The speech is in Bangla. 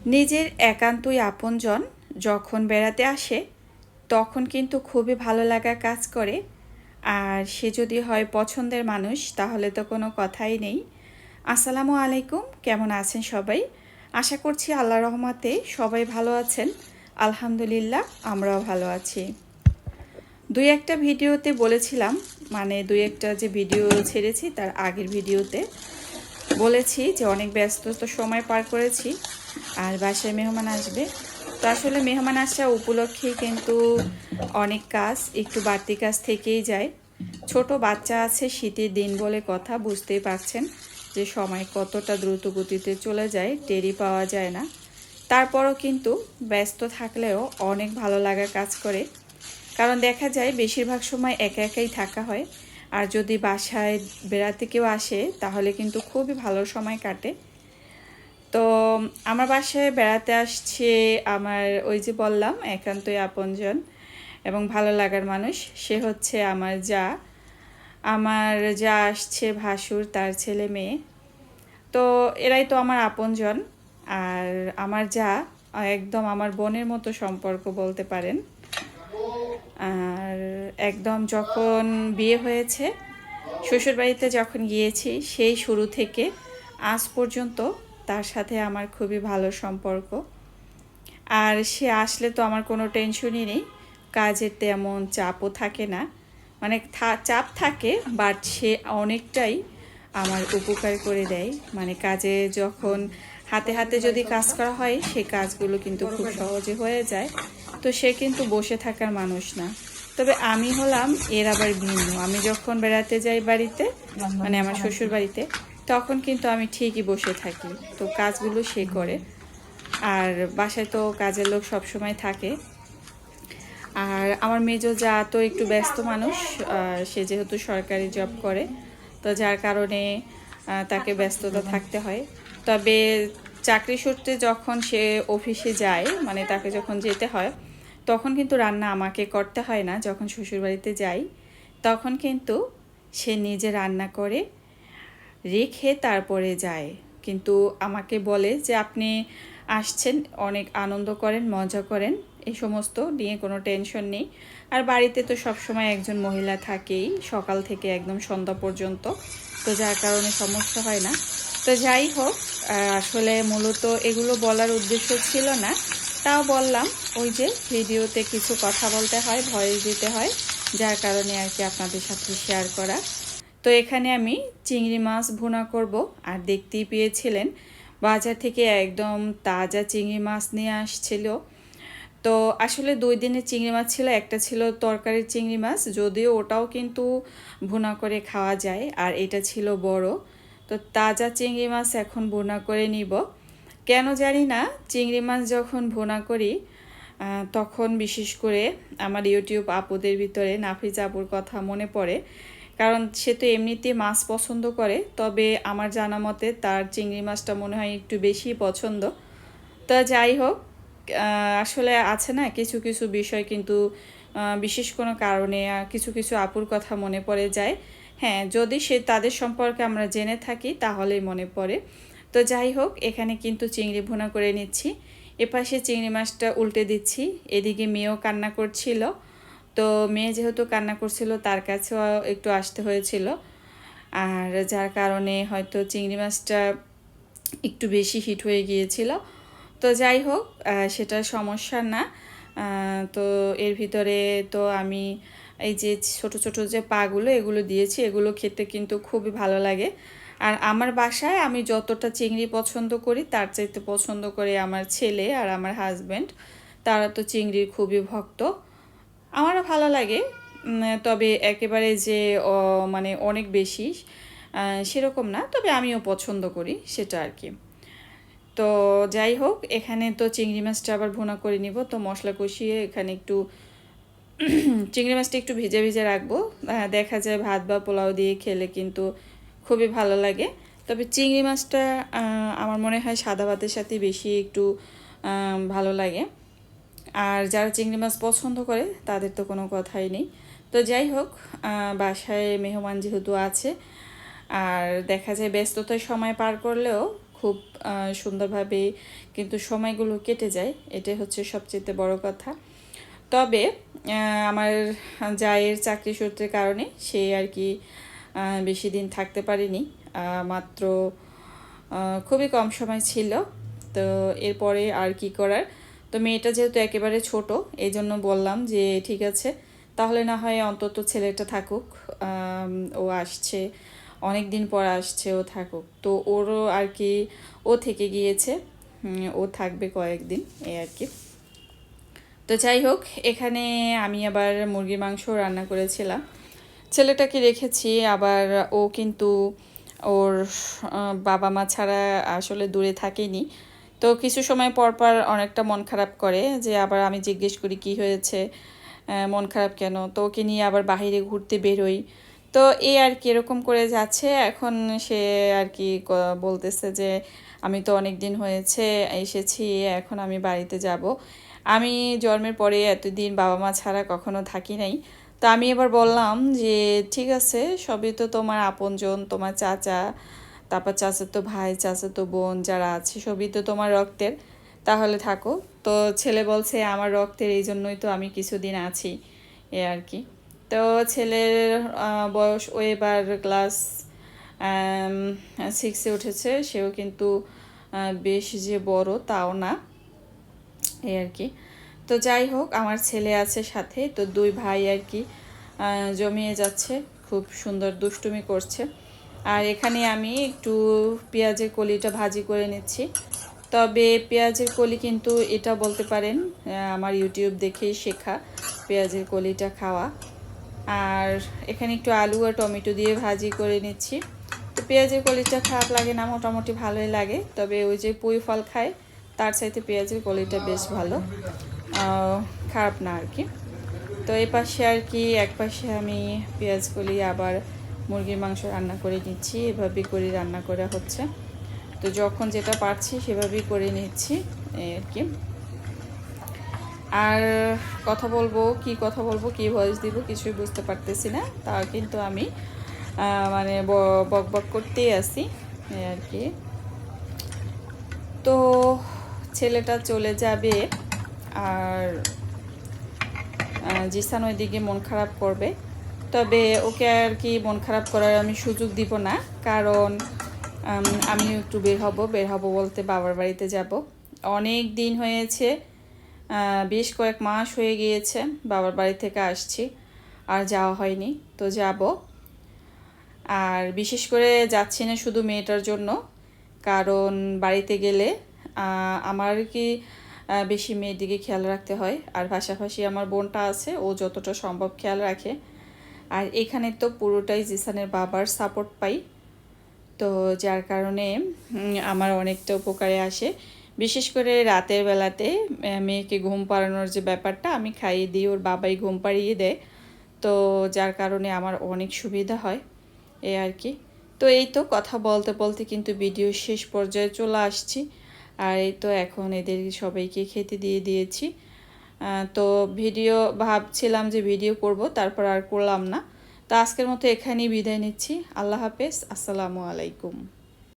নিজের একান্তই আপনজন যখন বেড়াতে আসে তখন কিন্তু খুবই ভালো লাগা কাজ করে। আর সে যদি হয় পছন্দের মানুষ তাহলে তো কোনো কথাই নেই। আসসালামু আলাইকুম, কেমন আছেন সবাই? আশা করছি আল্লাহর রহমতে সবাই ভালো আছেন। আলহামদুলিল্লাহ, আমরাও ভালো আছি। দুই একটা ভিডিওতে বলেছিলাম, মানে দুই একটা যে ভিডিও ছেড়েছি তার আগের ভিডিওতে বলেছি যে অনেক ব্যস্তত সময় পার করেছি আর বাসায় মেহমান আসবে। তো আসলে মেহমান আসা উপলক্ষেই কিন্তু অনেক কাজ, একটু বাড়তি কাজ থেকেই যায়। ছোট বাচ্চা আছে, শীতের দিন বলে কথা, বুঝতেই পারছেন যে সময় কতটা দ্রুত গতিতে চলে যায়, টেরই পাওয়া যায় না। তারপরও কিন্তু ব্যস্ত থাকলেও অনেক ভালো লাগা কাজ করে। কারণ দেখা যায় বেশিরভাগ সময় একা একাই থাকা হয়। আর যদি বাসায় বেড়াতে কেউ আসে তাহলে কিন্তু খুবই ভালো সময় কাটে। তো আমার বাসায় বেড়াতে আসছে আমার, ওই যে বললাম, একান্তই আপনজন এবং ভালো লাগার মানুষ, সে হচ্ছে আমার যা। আমার যা আসছে ভাসুর, তার ছেলে মেয়ে। তো এরাই তো আমার আপনজন। আর আমার যা একদম আমার বোনের মতো সম্পর্ক বলতে পারেন। আর একদম যখন বিয়ে হয়েছে, শ্বশুরবাড়িতে যখন গিয়েছি সেই শুরু থেকে আজ পর্যন্ত তার সাথে আমার খুবই ভালো সম্পর্ক। আর সে আসলে তো আমার কোনো টেনশনই নেই, কাজের তেমন চাপও থাকে না। মানে চাপ থাকে, বাট সে অনেকটাই আমার উপকার করে দেয়। মানে কাজে যখন হাতে হাতে যদি কাজ করা হয় সেই কাজগুলো কিন্তু খুব সহজে হয়ে যায়। তো সে কিন্তু বসে থাকার মানুষ না। তবে আমি হলাম এর আবার ভিন্ন। আমি যখন বেড়াতে যাই বাড়িতে, মানে আমার শ্বশুর বাড়িতে, তখন কিন্তু আমি ঠিকই বসে থাকি, তো কাজগুলো সে করে। আর বাসায় তো কাজের লোক সবসময় থাকে। আর আমার মেজো যা তো একটু ব্যস্ত মানুষ, সে যেহেতু সরকারি জব করে, তো যার কারণে তাকে ব্যস্ততা থাকতে হয়। তবে চাকরি সূত্রে যখন সে অফিসে যায়, মানে তাকে যখন যেতে হয়, তখন কিন্তু রান্না আমাকে করতে হয় না। যখন শ্বশুরবাড়িতে যাই তখন কিন্তু সে নিজে রান্না করে রেখে তারপরে যায়। কিন্তু আমাকে বলে যে আপনি আসছেন, অনেক আনন্দ করেন, মজা করেন, এই সমস্ত নিয়ে কোনো টেনশন নেই। আর বাড়িতে তো সবসময় একজন মহিলা থাকেই, সকাল থেকে একদম সন্ধ্যা পর্যন্ত, তো যার কারণে সমস্যা হয় না। তো যাই হোক, আসলে মূলত এগুলো বলার উদ্দেশ্য ছিল না, তাও বললাম। ওই যে ভিডিওতে কিছু কথা বলতে হয়, ভয়েস দিতে হয়, যার কারণে আর কি আপনাদের সাথে শেয়ার করা। তো এখানে আমি চিংড়ি মাছ ভুনা করব। আর দেখতেই পেয়েছিলেন বাজার থেকে একদম তাজা চিংড়ি মাছ নিয়ে আসছিল। তো আসলে 2 দিনের চিংড়ি মাছ ছিল, একটা ছিল তরকারির চিংড়ি মাছ, যদিও ওটাও কিন্তু ভুনা করে খাওয়া যায়, আর এটা ছিল বড়। তো তাজা চিংড়ি মাছ এখন ভুনা করে নিব। কেন জানি না, চিংড়ি মাছ যখন ভুনা করি তখন বিশেষ করে আমার ইউটিউব আপুদের ভিতরে নাফিজা আপুর কথা মনে পড়ে। কারণ সে তো এমনিতে মাছ পছন্দ করে, তবে আমার জানা মতে তার চিংড়ি মাছটা মনে হয় একটু বেশি পছন্দ। তো যাই হোক, আসলে আছে না কিছু কিছু বিষয় কিন্তু বিশেষ কোনো কারণে কিছু কিছু আপুর কথা মনে পড়ে যায়। হ্যাঁ, যদি সে তাদের সম্পর্কে আমরা জেনে থাকি তাহলেই মনে পড়ে। তো যাই হোক, এখানে কিন্তু চিংড়ি ভুনা করে নিচ্ছি। এপাশে চিংড়ি মাছটা উল্টে দিচ্ছি। এদিকে মেয়েও কান্না করছিল। তো মেয়ে যেহেতু কান্না করছিল তার কাছেও একটু আসতে হয়েছিল। আর যার কারণে হয়তো চিংড়ি মাছটা একটু বেশি হিট হয়ে গিয়েছিল। তো যাই হোক, সেটা সমস্যা না। তো এর ভিতরে তো আমি এই যে ছোট ছোট যে পাগুলো এগুলো দিয়েছি, এগুলো খেতে কিন্তু খুবই ভালো লাগে। আর আমার বাসায় আমি যতটা চিংড়ি পছন্দ করি তার চাইতে পছন্দ করে আমার ছেলে আর আমার হাজব্যান্ড। তারা তো চিংড়ির খুবই ভক্ত। আমারও ভালো লাগে, তবে একেবারে যে মানে অনেক বেশি সেরকম না, তবে আমিও পছন্দ করি সেটা আর কি। তো যাই হোক, এখানে তো চিংড়ি মাছটা আবার ভুনা করে নিব। তো মশলা কষিয়ে এখানে একটু চিংড়ি মাছটা একটু ভেজে ভেজে রাখবো। দেখা যায় ভাত বা পোলাও দিয়ে খেলে কিন্তু খুবই ভালো লাগে। তবে চিংড়ি মাছটা আমার মনে হয় সাদা ভাতের সাথে বেশি একটু ভালো লাগে। আর যারা চিংড়ি মাছ পছন্দ করে তাদের তো কোনো কথাই নেই। তো যাই হোক, বাসায় মেহমান যেহেতু আছে, আর দেখা যায় ব্যস্ততায় সময় পার করলেও খুব সুন্দরভাবে কিন্তু সময়গুলো কেটে যায়, এটাই হচ্ছে সবচেয়ে বড় কথা। তবে আমার জায়ের চাকরি সূত্রের কারণে সে আর কি বেশি দিন থাকতে পারেনি, মাত্র খুবই কম সময় ছিল। তো এরপরে আর কি করার, তো মেয়েটা যেহেতু একেবারে ছোট, এই জন্য বললাম যে ঠিক আছে তাহলে না হয় অন্তত ছেলেটা থাকুক, ও আসছে অনেক দিন পর আসছে, ও থাকুক। তো ওরও আর কি ও থেকে গিয়েছে, ও থাকবে কয়েকদিন এই আর কি। তো যাই হোক, এখানে আমি আবার মুরগির মাংস রান্না করেছিলাম, ছেলেটাকে রেখেছি। আবার ও কিন্তু ওর বাবা মা ছাড়া আসলে দূরে থাকেনি, তো কিছু সময় পর পর অনেকটা মন খারাপ করে, যে আবার আমি জিজ্ঞেস করি কি হয়েছে, মন খারাপ কেন, তো ওকে নিয়ে আবার বাইরে ঘুরতে বেরোই। তো এই আর কি এরকম করে যাচ্ছে। এখন সে আর কি বলতেছে যে আমি তো অনেক দিন হয়েছে এসেছি, এখন আমি বাড়িতে যাব। আমি জন্মের পরে এতদিন বাবা মা ছাড়া কখনো থাকি নাই। তো আমি এবার বললাম যে ঠিক আছে, সবই তো তোমার আপনজন, তোমার চাচা, তারপর চাচাতো ভাই, চাচাতো বোন যারা আছে সবই তো তোমার রক্তের, তাহলে থাকো। তো ছেলে বলছে আমার রক্তের, এই জন্যই তো আমি কিছুদিন আছি এ আর কি। তো ছেলের বয়স, ও এবার ক্লাস 6-এ উঠেছে, সেও কিন্তু বেশ যে বড় তাও না এই আর কি। তো যাই হোক, আমার ছেলে আছে সাথে, তো দুই ভাই আর কি জমিয়ে যাচ্ছে, খুব সুন্দর দুষ্টুমি করছে। আর এখানে আমি একটু পেঁয়াজের কলিটা ভাজি করে নিচ্ছি। তবে পেঁয়াজের কলি কিন্তু এটা বলতে পারেন আমার ইউটিউব দেখেই শেখা, পেঁয়াজের কলিটা খাওয়া। আর এখানে একটু আলু আর টমেটো দিয়ে ভাজি করে নিচ্ছি। তো পেঁয়াজের কলিটা খারাপ লাগে না, মোটামুটি ভালোই লাগে। তবে ওই যে পুঁই ফল খায় তার চাইতে পেঁয়াজের কলিটা বেশ ভালো, খারাপ না আর কি। তো এই পাশে আর কি এক পাশে আমি পেঁয়াজ কলি আবার মুরগির মাংস রান্না করে নিচ্ছি, এভাবেই করে রান্না করা হচ্ছে। তো যখন যেটা পারছি সেভাবেই করে নিচ্ছি এই আর কি। আর কথা বলবো কি ভয়েস দিব কিছুই বুঝতে পারতেছি না, তা কিন্তু আমি মানে বক বক করতেই আসি এই আর কি। তো ছেলেটা চলে যাবে, আর জিসান ওইদিকে মন খারাপ করবে। তবে ওকে আর কি মন খারাপ করার আমি সুযোগ দিব না, কারণ আমিও একটু বের হব বলতে বাবার বাড়িতে যাব। অনেক দিন হয়েছে, বেশ কয়েক মাস হয়ে গিয়েছে বাবার বাড়ি থেকে আসছি, আর যাওয়া হয়নি, তো যাব। আর বিশেষ করে যাচ্ছি না শুধু মেয়েটার জন্য, কারণ বাড়িতে গেলে আমার কি বেশি মেয়ের দিকে খেয়াল রাখতে হয়, আর পাশাপাশি আমার বোনটা আছে, ও যতটা সম্ভব খেয়াল রাখে। আর এখানে তো পুরোটাই জিসানের বাবার সাপোর্ট পাই, তো যার কারণে আমার অনেকটা উপকারে আসে। বিশেষ করে রাতের বেলাতে মেয়েকে ঘুম পাড়ানোর যে ব্যাপারটা, আমি খাইয়ে দিই, ওর বাবাই ঘুম পাড়িয়ে দেয়, তো যার কারণে আমার অনেক সুবিধা হয় এই আর কি। তো এই তো কথা বলতে বলতে কিন্তু ভিডিও শেষ পর্যায়ে চলে আসছি। আর এই তো এখন এদের সবাইকে খেতে দিয়ে দিয়েছি। তো ভিডিও ভাবছিলাম যে ভিডিও করব, তারপর আর করলাম না। তো আজকের মতো এখানেই বিদায় নিচ্ছি। আল্লাহ হাফেজ, আসসালামু আলাইকুম।